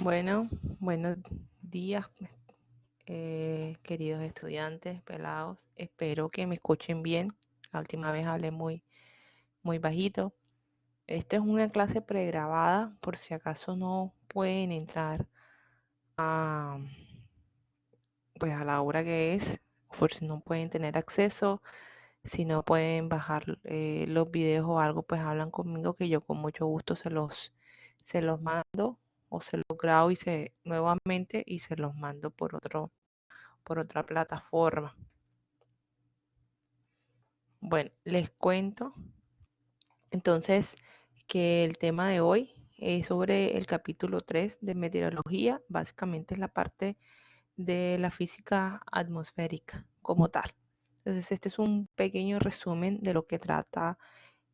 Bueno, buenos días, queridos estudiantes, pelados. Espero que me escuchen bien. La última vez hablé muy bajito. Esta es una clase pregrabada, por si acaso no pueden entrar a, pues a la hora que es, por si no pueden tener acceso, si no pueden bajar los videos o algo, pues hablan conmigo que yo con mucho gusto se los mando o se los grabo nuevamente y se los mando por otra plataforma. Bueno, les cuento entonces que el tema de hoy es sobre el capítulo 3 de meteorología. Básicamente es la parte de la física atmosférica como tal. Entonces, este es un pequeño resumen de lo que trata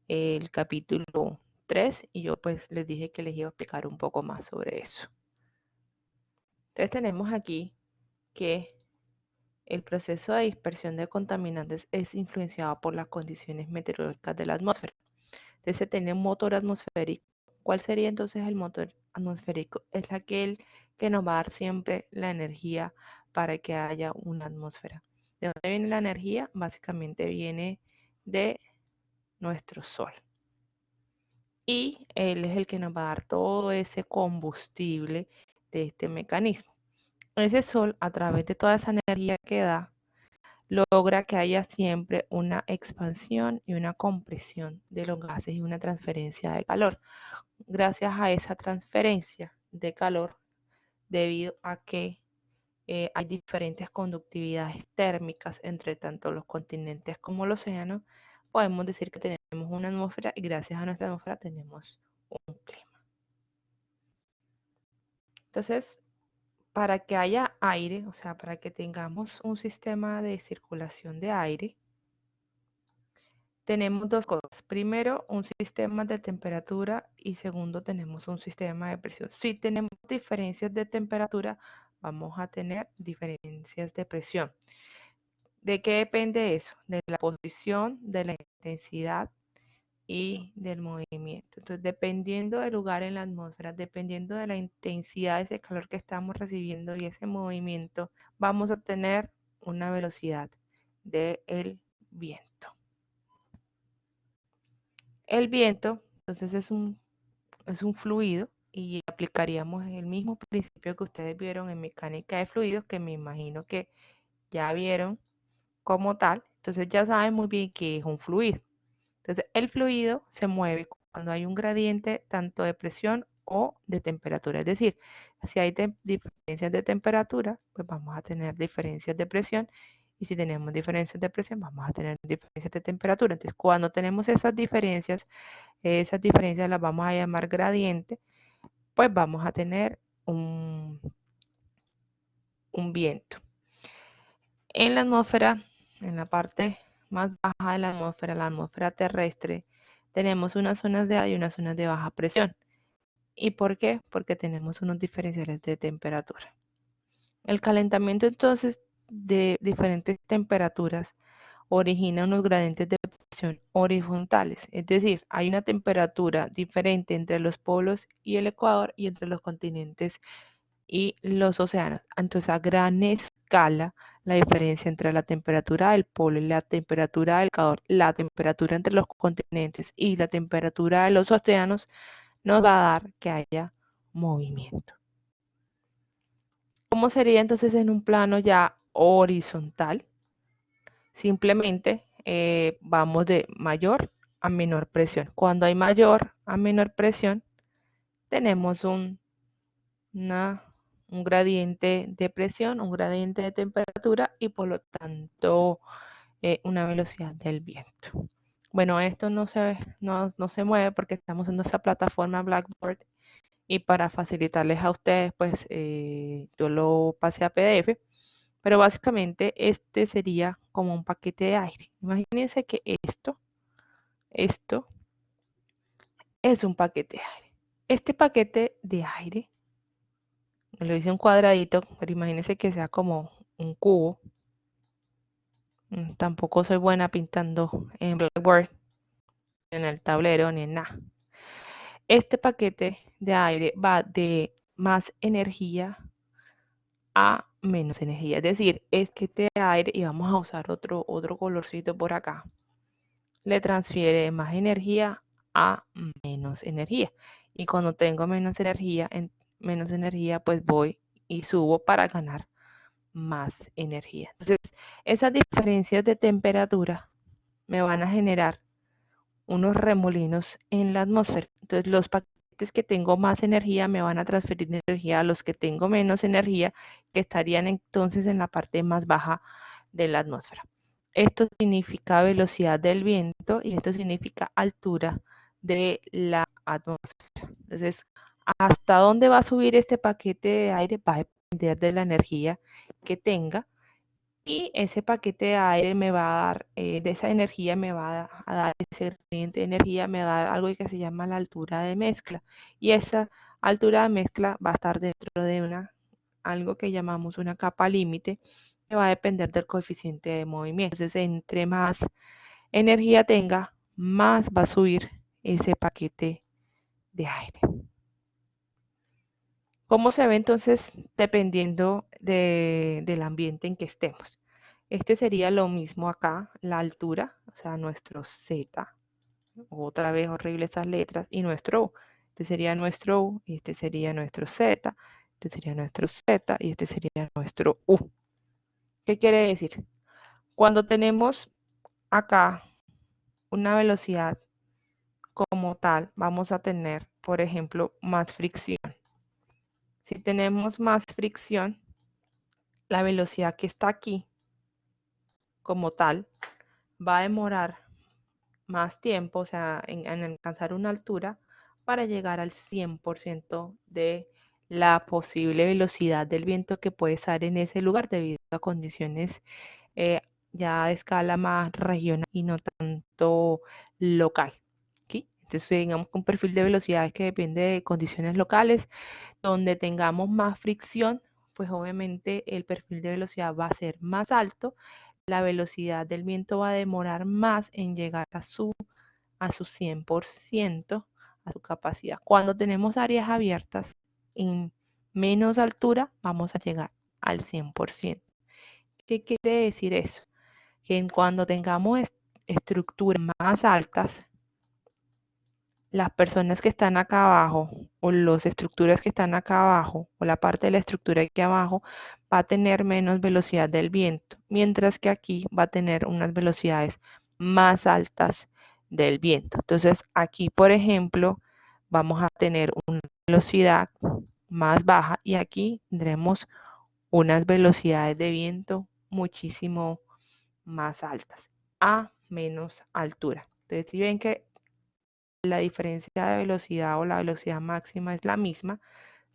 el capítulo 3 y yo pues les dije que les iba a explicar un poco más sobre eso. Entonces tenemos aquí que el proceso de dispersión de contaminantes es influenciado por las condiciones meteorológicas de la atmósfera. Entonces se tiene un motor atmosférico. ¿Cuál sería entonces el motor atmosférico? Es aquel que nos va a dar siempre la energía para que haya una atmósfera. ¿De dónde viene la energía? Básicamente viene de nuestro sol. Y él es el que nos va a dar todo ese combustible de este mecanismo. Ese sol, a través de toda esa energía que da, logra que haya siempre una expansión y una compresión de los gases y una transferencia de calor. Gracias a esa transferencia de calor, debido a que hay diferentes conductividades térmicas entre tanto los continentes como el océano, podemos decir que tenemos una atmósfera y gracias a nuestra atmósfera tenemos un clima. Entonces, para que haya aire, o sea, para que tengamos un sistema de circulación de aire, tenemos dos cosas. Primero, un sistema de temperatura y segundo, tenemos un sistema de presión. Si tenemos diferencias de temperatura, vamos a tener diferencias de presión. ¿De qué depende eso? De la posición, de la intensidad y del movimiento. Entonces, dependiendo del lugar en la atmósfera, dependiendo de la intensidad de ese calor que estamos recibiendo y ese movimiento, vamos a tener una velocidad del viento. El viento, entonces, es un fluido y aplicaríamos el mismo principio que ustedes vieron en mecánica de fluidos, que me imagino que ya vieron como tal. Entonces ya saben muy bien que es un fluido. Entonces el fluido se mueve cuando hay un gradiente tanto de presión o de temperatura. Es decir, si hay diferencias de temperatura, pues vamos a tener diferencias de presión. Y si tenemos diferencias de presión, vamos a tener diferencias de temperatura. Entonces, cuando tenemos esas diferencias las vamos a llamar gradiente, pues vamos a tener un viento. En la atmósfera, en la parte más baja de la atmósfera terrestre, tenemos unas zonas de alta y unas zonas de baja presión. ¿Y por qué? Porque tenemos unos diferenciales de temperatura. El calentamiento entonces de diferentes temperaturas origina unos gradientes de presión horizontales, es decir, hay una temperatura diferente entre los polos y el ecuador y entre los continentes y los océanos. Entonces, a gran escala, la diferencia entre la temperatura del polo y la temperatura del ecuador, la temperatura entre los continentes y la temperatura de los océanos nos va a dar que haya movimiento. ¿Cómo sería entonces en un plano ya horizontal? Simplemente vamos de mayor a menor presión. Cuando hay mayor a menor presión, tenemos un gradiente de presión, un gradiente de temperatura y por lo tanto una velocidad del viento. Bueno, esto no se mueve porque estamos en nuestra plataforma Blackboard y para facilitarles a ustedes, pues yo lo pasé a PDF, pero básicamente este sería como un paquete de aire. Imagínense que esto es un paquete de aire. Este paquete de aire, lo hice un cuadradito, pero imagínense que sea como un cubo. Tampoco soy buena pintando en Blackboard, en el tablero, ni en nada. Este paquete de aire va de más energía a menos energía. Es decir, es que este aire, y vamos a usar otro colorcito por acá, le transfiere más energía a menos energía. Y cuando tengo menos energía, pues voy y subo para ganar más energía. Entonces, esas diferencias de temperatura me van a generar unos remolinos en la atmósfera. Entonces, los paquetes que tengo más energía me van a transferir energía a los que tengo menos energía, que estarían entonces en la parte más baja de la atmósfera. Esto significa velocidad del viento y esto significa altura de la atmósfera. Entonces, hasta dónde va a subir este paquete de aire va a depender de la energía que tenga, y ese paquete de aire me va a dar, de esa energía me va a dar, ese gradiente de energía me va a dar algo que se llama la altura de mezcla. Y esa altura de mezcla va a estar dentro de algo que llamamos una capa límite, que va a depender del coeficiente de movimiento. Entonces, entre más energía tenga, más va a subir ese paquete de aire. ¿Cómo se ve entonces dependiendo del ambiente en que estemos? Este sería lo mismo acá, la altura, o sea, nuestro Z, otra vez horrible esas letras, y nuestro U. Este sería nuestro U, y este sería nuestro Z, este sería nuestro Z, y este sería nuestro U. ¿Qué quiere decir? Cuando tenemos acá una velocidad como tal, vamos a tener, por ejemplo, más fricción. Si tenemos más fricción, la velocidad que está aquí como tal va a demorar más tiempo, o sea, en alcanzar una altura para llegar al 100% de la posible velocidad del viento que puede estar en ese lugar debido a condiciones eh, ya de escala más regional y no tanto local. ¿Sí? Entonces, digamos que un perfil de velocidades que depende de condiciones locales, donde tengamos más fricción, pues obviamente el perfil de velocidad va a ser más alto, la velocidad del viento va a demorar más en llegar a su 100%, a su capacidad. Cuando tenemos áreas abiertas en menos altura, vamos a llegar al 100%. ¿Qué quiere decir eso? Que cuando tengamos estructuras más altas, las personas que están acá abajo o las estructuras que están acá abajo o la parte de la estructura aquí abajo va a tener menos velocidad del viento, mientras que aquí va a tener unas velocidades más altas del viento. Entonces aquí, por ejemplo, vamos a tener una velocidad más baja y aquí tendremos unas velocidades de viento muchísimo más altas a menos altura. Entonces, si ven que la diferencia de velocidad o la velocidad máxima es la misma,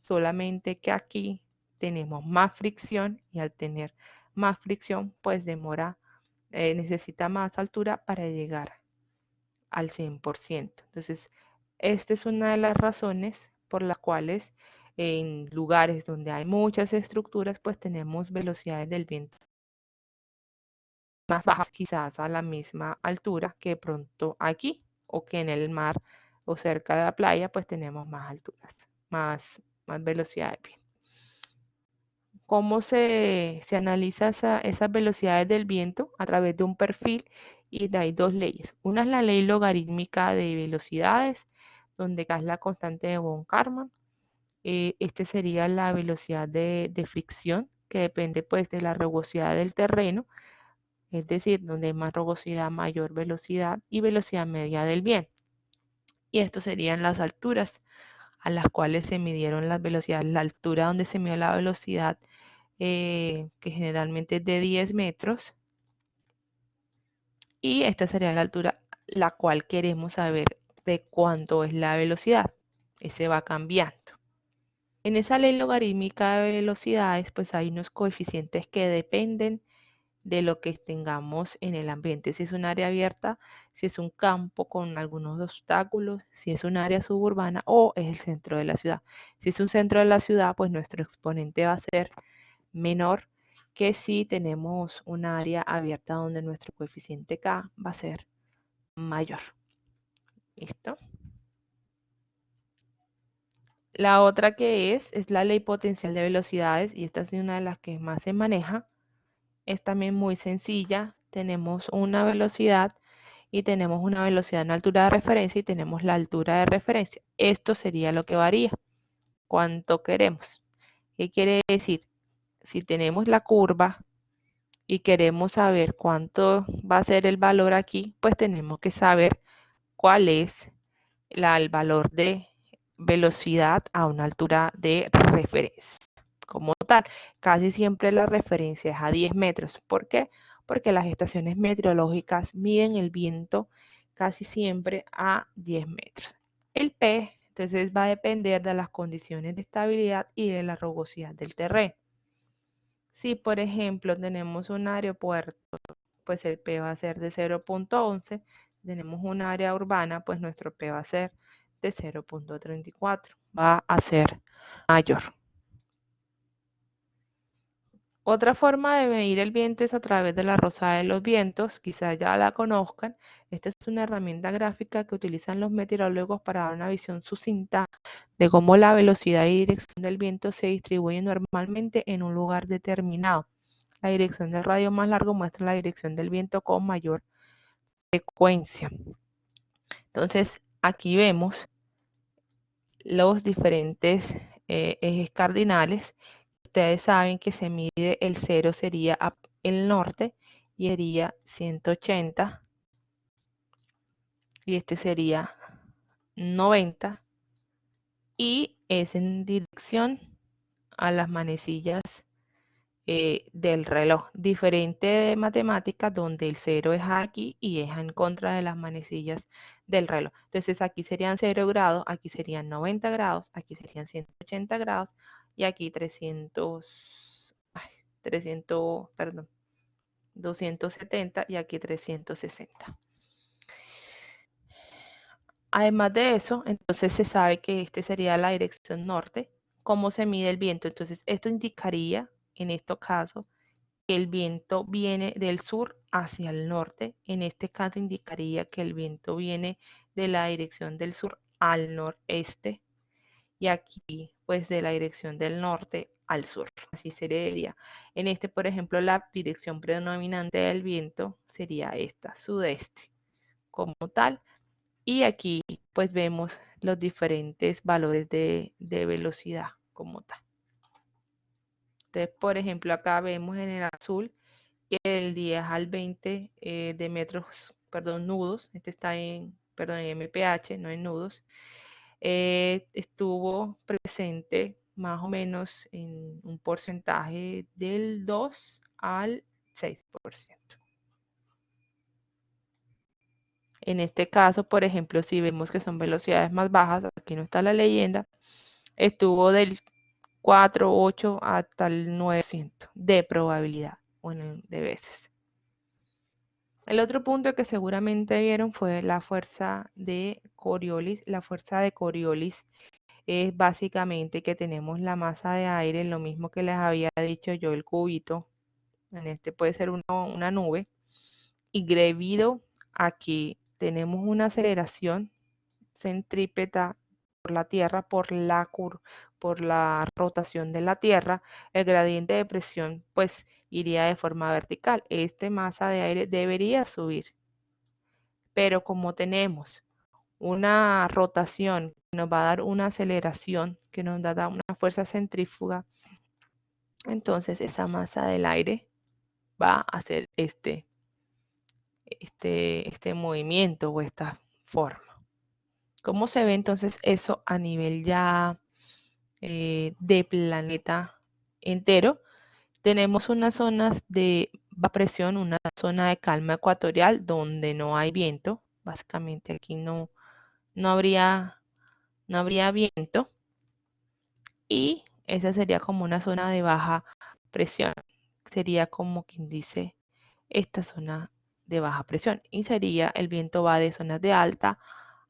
solamente que aquí tenemos más fricción y al tener más fricción, pues necesita más altura para llegar al 100%. Entonces, esta es una de las razones por las cuales en lugares donde hay muchas estructuras, pues tenemos velocidades del viento más bajas, quizás a la misma altura que pronto aquí, o que en el mar o cerca de la playa, pues tenemos más alturas, más velocidad de viento. ¿Cómo se analiza esas velocidades del viento? A través de un perfil, y hay dos leyes. Una es la ley logarítmica de velocidades, donde acá es la constante de von Karman. Este sería la velocidad de fricción, que depende pues de la rugosidad del terreno, es decir, donde hay más rugosidad, mayor velocidad, y velocidad media del viento. Y esto serían las alturas a las cuales se midieron las velocidades. La altura donde se midió la velocidad, que generalmente es de 10 metros, y esta sería la altura la cual queremos saber de cuánto es la velocidad. Ese va cambiando. En esa ley logarítmica de velocidades, pues hay unos coeficientes que dependen de lo que tengamos en el ambiente. Si es un área abierta, si es un campo con algunos obstáculos, si es un área suburbana o es el centro de la ciudad. Si es un centro de la ciudad, pues nuestro exponente va a ser menor que si tenemos un área abierta donde nuestro coeficiente K va a ser mayor. ¿Listo? La otra que es la ley potencial de velocidades, y esta es una de las que más se maneja. Es también muy sencilla. Tenemos una velocidad y tenemos una velocidad en altura de referencia y tenemos la altura de referencia. Esto sería lo que varía. ¿Cuánto queremos? ¿Qué quiere decir? Si tenemos la curva y queremos saber cuánto va a ser el valor aquí, pues tenemos que saber cuál es el valor de velocidad a una altura de referencia. Como tal, casi siempre la referencia es a 10 metros. ¿Por qué? Porque las estaciones meteorológicas miden el viento casi siempre a 10 metros. El P, entonces, va a depender de las condiciones de estabilidad y de la rugosidad del terreno. Si, por ejemplo, tenemos un aeropuerto, pues el P va a ser de 0.11. Tenemos un área urbana, pues nuestro P va a ser de 0.34. Va a ser mayor. Otra forma de medir el viento es a través de la rosada de los vientos, quizás ya la conozcan. Esta es una herramienta gráfica que utilizan los meteorólogos para dar una visión sucinta de cómo la velocidad y dirección del viento se distribuyen normalmente en un lugar determinado. La dirección del radio más largo muestra la dirección del viento con mayor frecuencia. Entonces, aquí vemos los diferentes ejes cardinales. Ustedes saben que se mide el 0 sería el norte y sería 180 y este sería 90 y es en dirección a las manecillas del reloj, diferente de matemáticas donde el 0 es aquí y es en contra de las manecillas del reloj. Entonces aquí serían 0 grados, aquí serían 90 grados, aquí serían 180 grados y aquí 270 y aquí 360. Además de eso, entonces se sabe que este sería la dirección norte. ¿Cómo se mide el viento? Entonces esto indicaría, en este caso, que el viento viene del sur hacia el norte. En este caso indicaría que el viento viene de la dirección del sur al noreste y aquí pues de la dirección del norte al sur. Así sería. En este, por ejemplo, la dirección predominante del viento sería esta, sudeste, como tal. Y aquí pues vemos los diferentes valores de velocidad como tal. Entonces, por ejemplo, acá vemos en el azul que del 10 al 20 de metros, perdón, nudos, este está en MPH, no en nudos, estuvo presente más o menos en un porcentaje del 2 al 6%. En este caso, por ejemplo, si vemos que son velocidades más bajas, aquí no está la leyenda, estuvo del 4, 8 hasta el 9% de probabilidad, bueno, de veces. El otro punto que seguramente vieron fue la fuerza de Coriolis. La fuerza de Coriolis es básicamente que tenemos la masa de aire, lo mismo que les había dicho yo, el cubito. En este puede ser una nube. Y debido a que tenemos una aceleración centrípeta por la Tierra, por la rotación de la Tierra, el gradiente de presión pues iría de forma vertical. Esta masa de aire debería subir, pero como tenemos una rotación que nos va a dar una aceleración, que nos da una fuerza centrífuga, entonces esa masa del aire va a hacer este movimiento o esta forma. ¿Cómo se ve entonces eso a nivel ya de planeta entero? Tenemos unas zonas de baja presión, una zona de calma ecuatorial donde no hay viento. Básicamente aquí no habría viento. Y esa sería como una zona de baja presión. Sería como quien dice esta zona de baja presión. Y sería el viento va de zonas de alta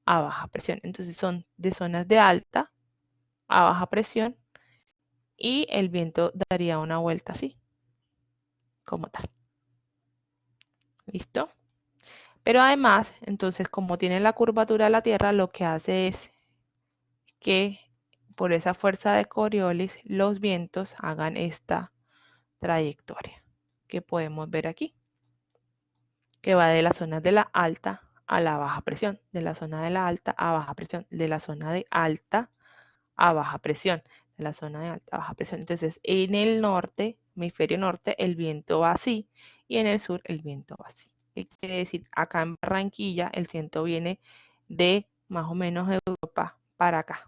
a baja presión. Entonces son de zonas de alta a baja presión y el viento daría una vuelta así, como tal. ¿Listo? Pero además, entonces como tiene la curvatura de la Tierra, lo que hace es que por esa fuerza de Coriolis, los vientos hagan esta trayectoria que podemos ver aquí, que va de la zona de la alta a la baja presión, de la zona de la alta a baja presión, de la zona de alta a baja presión, de la zona de alta a baja presión. Entonces, en el norte, hemisferio norte, el viento va así, y en el sur el viento va así. ¿Qué quiere decir? Acá en Barranquilla el viento viene de más o menos Europa para acá,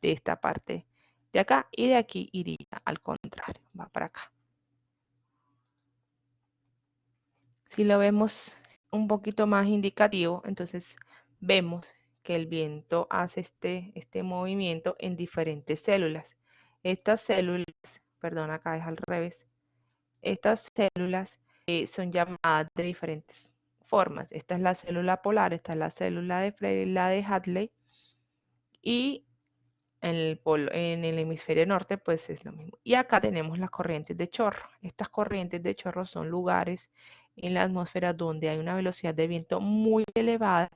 de esta parte de acá, y de aquí iría al contrario, va para acá. Si lo vemos un poquito más indicativo, entonces vemos que el viento hace este movimiento en diferentes células. Estas células, perdón, acá es al revés, estas células son llamadas de diferentes formas. Esta es la célula polar, esta es la célula de Frey, la de Hadley, y en el hemisferio norte, pues es lo mismo. Y acá tenemos las corrientes de chorro. Estas corrientes de chorro son lugares en la atmósfera donde hay una velocidad de viento muy elevada,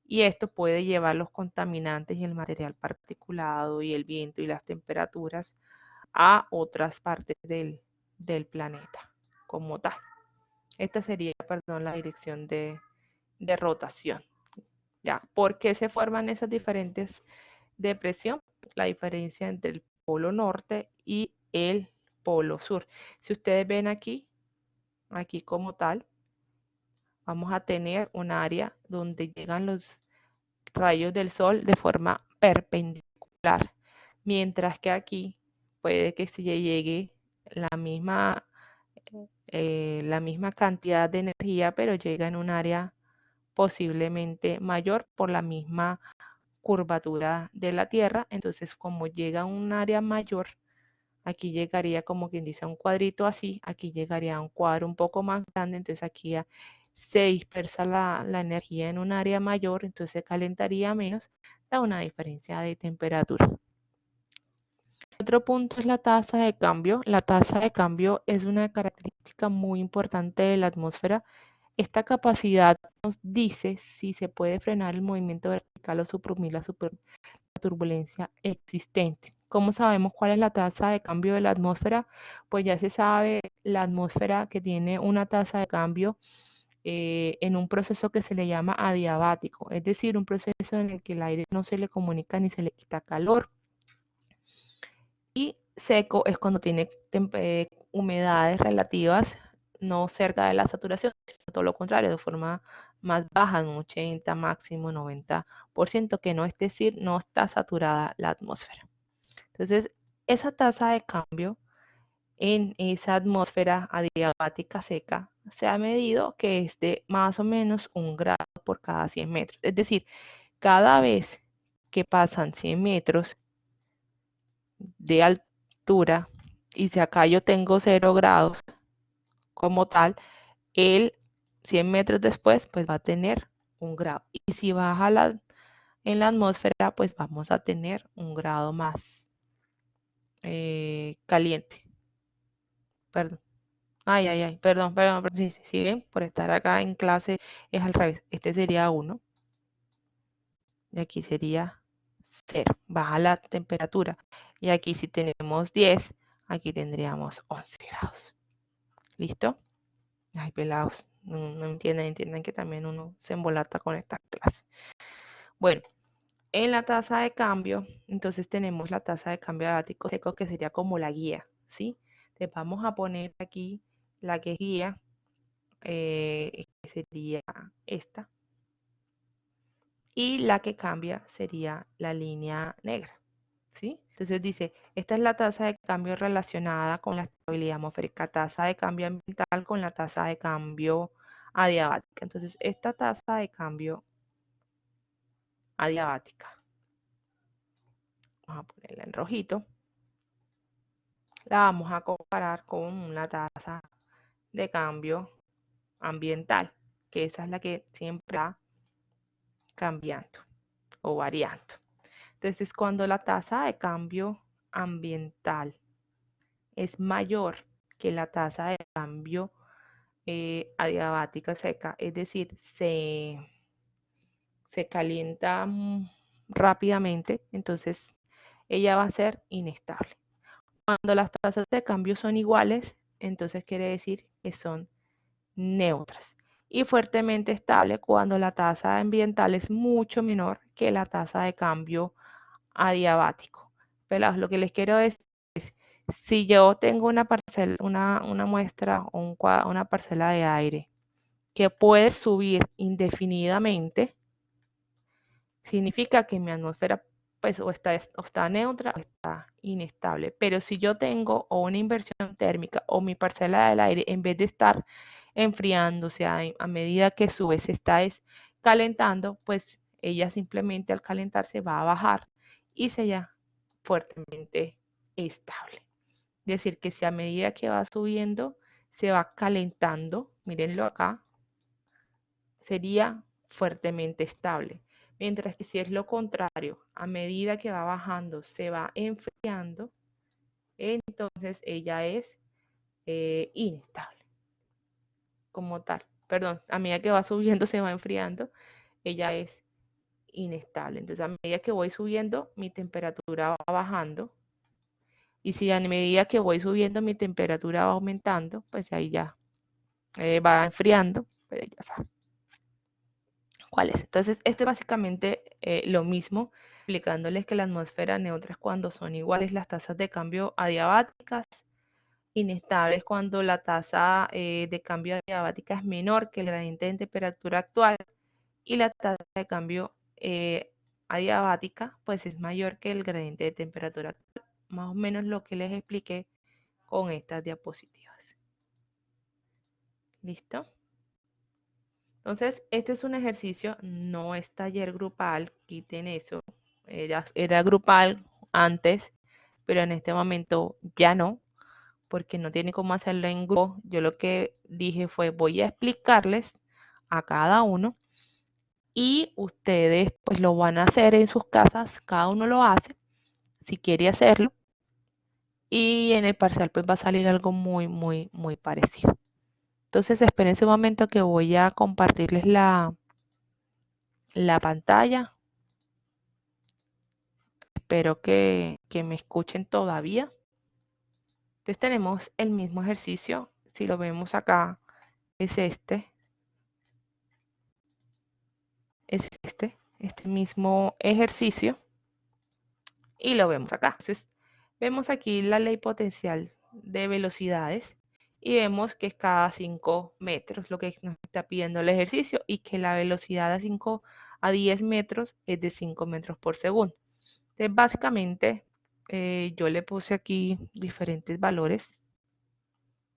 y esto puede llevar los contaminantes y el material particulado y el viento y las temperaturas a otras partes del planeta como tal. Esta sería, perdón, la dirección de rotación. ¿Ya? ¿Por qué se forman esas diferentes depresión? La diferencia entre el polo norte y el polo sur. Si ustedes ven aquí como tal, vamos a tener un área donde llegan los rayos del sol de forma perpendicular, mientras que aquí puede que se llegue la misma cantidad de energía, pero llega en un área posiblemente mayor por la misma curvatura de la Tierra. Entonces, como llega a un área mayor, aquí llegaría como quien dice a un cuadrito así, aquí llegaría a un cuadro un poco más grande, entonces aquí se dispersa la energía en un área mayor, entonces se calentaría menos, da una diferencia de temperatura. Otro punto es la tasa de cambio. La tasa de cambio es una característica muy importante de la atmósfera. Esta capacidad nos dice si se puede frenar el movimiento vertical o suprimir la turbulencia existente. ¿Cómo sabemos cuál es la tasa de cambio de la atmósfera? Pues ya se sabe la atmósfera que tiene una tasa de cambio en un proceso que se le llama adiabático, es decir, un proceso en el que el aire no se le comunica ni se le quita calor. Y seco es cuando tiene humedades relativas no cerca de la saturación, sino todo lo contrario, de forma más baja, un 80, máximo 90%, que no es decir, no está saturada la atmósfera. Entonces, esa tasa de cambio en esa atmósfera adiabática seca se ha medido que es de más o menos 1 grado por cada 100 metros. Es decir, cada vez que pasan 100 metros de altura, y si acá yo tengo 0 grados como tal, el 100 metros después pues va a tener 1 grado. Y si baja en la atmósfera, pues vamos a tener 1 grado más caliente. Perdón. Perdón. Si ven, por estar acá en clase es al revés. Este sería 1 y aquí sería 0. Baja la temperatura. Y aquí si tenemos 10, aquí tendríamos 11 grados. ¿Listo? Ay, pelados, no entienden que también uno se embolata con esta clase. Bueno, en la tasa de cambio, entonces tenemos la tasa de cambio adiabático seco, que sería como la guía, ¿sí? Entonces vamos a poner aquí la que es guía, que sería esta, y la que cambia sería la línea negra, ¿sí? Entonces dice, esta es la tasa de cambio relacionada con la estabilidad atmosférica, tasa de cambio ambiental con la tasa de cambio adiabática. Entonces, esta tasa de cambio adiabática, vamos a ponerla en rojito, la vamos a comparar con una tasa de cambio ambiental, que esa es la que siempre está cambiando o variando. Entonces, cuando la tasa de cambio ambiental es mayor que la tasa de cambio adiabática seca, es decir, se calienta rápidamente, entonces ella va a ser inestable. Cuando las tasas de cambio son iguales, entonces quiere decir que son neutras. Y fuertemente estable cuando la tasa ambiental es mucho menor que la tasa de cambio adiabático. Pelados, lo que les quiero decir es, si yo tengo una parcela, una muestra o una parcela de aire que puede subir indefinidamente, significa que mi atmósfera pues o está neutra o está inestable. Pero si yo tengo o una inversión térmica o mi parcela del aire, en vez de estar enfriándose a medida que sube, se está calentando, pues ella simplemente al calentarse va a bajar y se ya fuertemente estable. Es decir, que si a medida que va subiendo se va calentando, mírenlo acá, sería fuertemente estable. Mientras que si es lo contrario, a medida que va bajando se va enfriando, entonces ella es inestable como tal. Perdón, a medida que va subiendo se va enfriando, ella es inestable. Entonces a medida que voy subiendo, mi temperatura va bajando. Y si a medida que voy subiendo, mi temperatura va aumentando, pues ahí ya va enfriando, pues ya saben cuál es. Entonces, esto es básicamente lo mismo, explicándoles que la atmósfera neutra es cuando son iguales las tasas de cambio adiabáticas, inestables cuando la tasa de cambio adiabática es menor que el gradiente de temperatura actual y la tasa de cambio adiabática pues es mayor que el gradiente de temperatura actual. Más o menos lo que les expliqué con estas diapositivas. ¿Listo? Entonces, este es un ejercicio, no es taller grupal, quiten eso. Era grupal antes, pero en este momento ya no, porque no tiene cómo hacerlo en grupo. Yo lo que dije fue, voy a explicarles a cada uno y ustedes pues lo van a hacer en sus casas, cada uno lo hace, si quiere hacerlo, y en el parcial pues va a salir algo muy, muy, muy parecido. Entonces, espérense un momento que voy a compartirles la pantalla. Espero que me escuchen todavía. Entonces tenemos el mismo ejercicio. Si lo vemos acá, es este mismo ejercicio. Y lo vemos acá. Entonces, vemos aquí la ley potencial de velocidades y vemos que es cada 5 metros lo que nos está pidiendo el ejercicio y que la velocidad de 5 a 10 metros es de 5 metros por segundo. Entonces, básicamente, yo le puse aquí diferentes valores,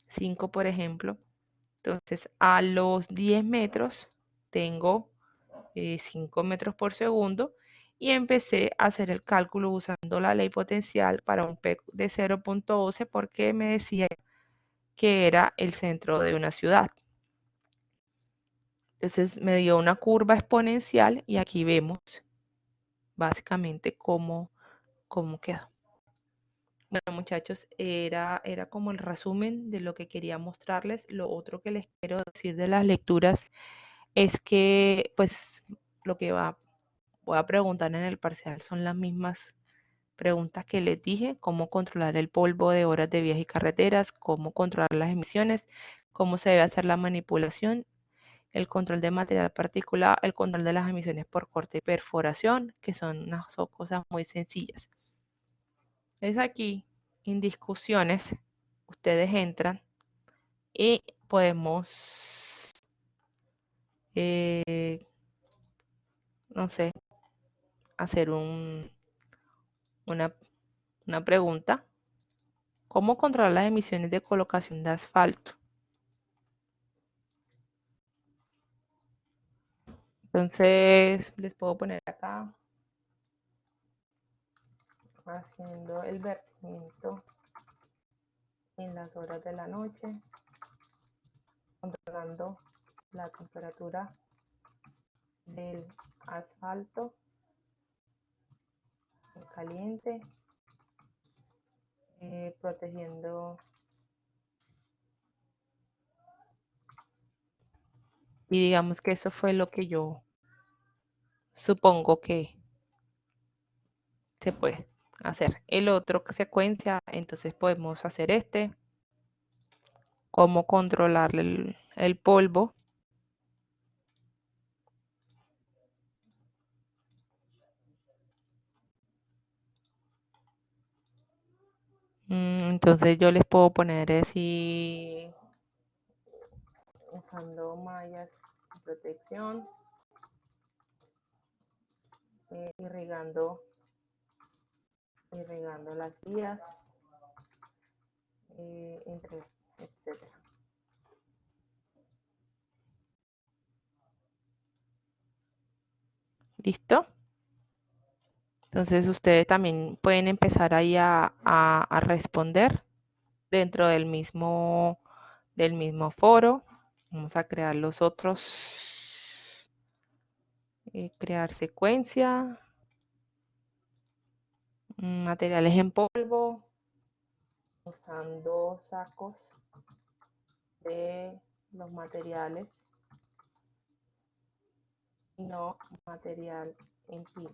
5 por ejemplo. Entonces, a los 10 metros tengo 5 metros por segundo y empecé a hacer el cálculo usando la ley potencial para un P de 0.12 porque me decía que era el centro de una ciudad. Entonces me dio una curva exponencial y aquí vemos básicamente cómo quedó. Bueno, muchachos, era como el resumen de lo que quería mostrarles. Lo otro que les quiero decir de las lecturas es que, pues, lo que voy a preguntar en el parcial son las mismas preguntas que les dije: cómo controlar el polvo de horas de vías y carreteras, cómo controlar las emisiones, cómo se debe hacer la manipulación, el control de material particulado, el control de las emisiones por corte y perforación, que son cosas muy sencillas. Es aquí, en discusiones, ustedes entran y podemos, no sé, hacer una, una pregunta. ¿Cómo controlar las emisiones de colocación de asfalto? Entonces, les puedo poner acá, haciendo el vertimiento en las horas de la noche, controlando la temperatura del asfalto caliente, protegiendo, y digamos que eso fue lo que yo supongo que se puede. hacer el otro secuencia, entonces podemos hacer cómo controlar el polvo. Entonces yo les puedo poner así, usando mallas de protección, irrigando las vías, etcétera. ¿Listo? Entonces ustedes también pueden empezar ahí a responder dentro del mismo foro. Vamos a crear los otros, crear secuencia, materiales en polvo, usando sacos de los materiales y no material en pilas.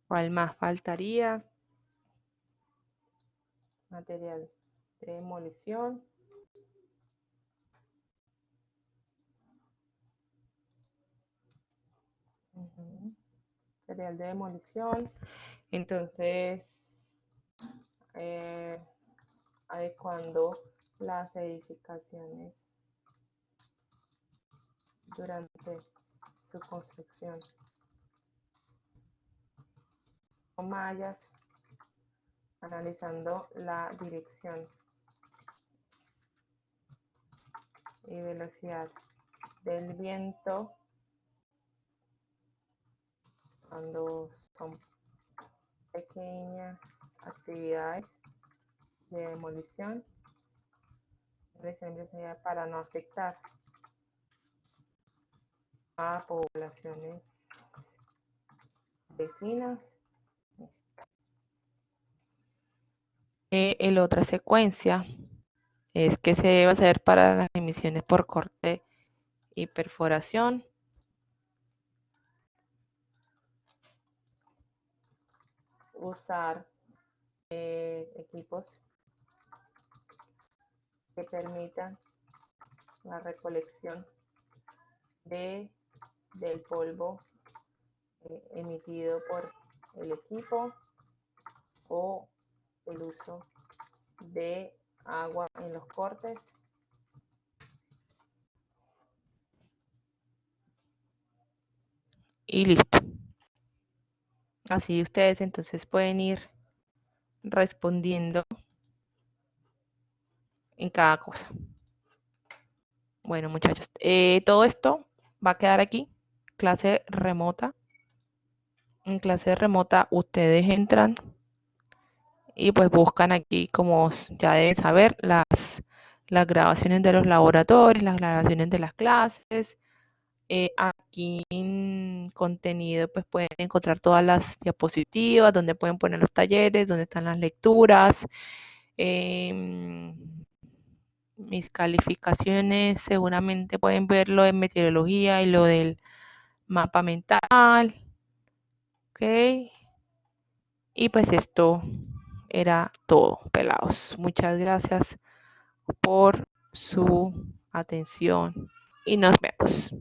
¿Cuál más faltaría? Material de demolición. Material de demolición. Entonces, adecuando las edificaciones durante su construcción. Con mallas, analizando la dirección y velocidad del viento cuando son pequeñas actividades de demolición para no afectar a poblaciones vecinas. La otra secuencia es que se debe hacer para las emisiones por corte y perforación. Usar equipos que permitan la recolección del polvo emitido por el equipo, o el uso de agua en los cortes. Y listo. Así ustedes entonces pueden ir respondiendo en cada cosa. Bueno, muchachos, todo esto va a quedar aquí, clase remota. En clase remota ustedes entran y pues buscan aquí, como ya deben saber, las grabaciones de los laboratorios, las grabaciones de las clases. Aquí en contenido pues pueden encontrar todas las diapositivas, donde pueden poner los talleres, donde están las lecturas. Mis calificaciones seguramente pueden verlo en meteorología y lo del mapa mental. Ok. Y pues esto era todo, pelados. Muchas gracias por su atención y nos vemos.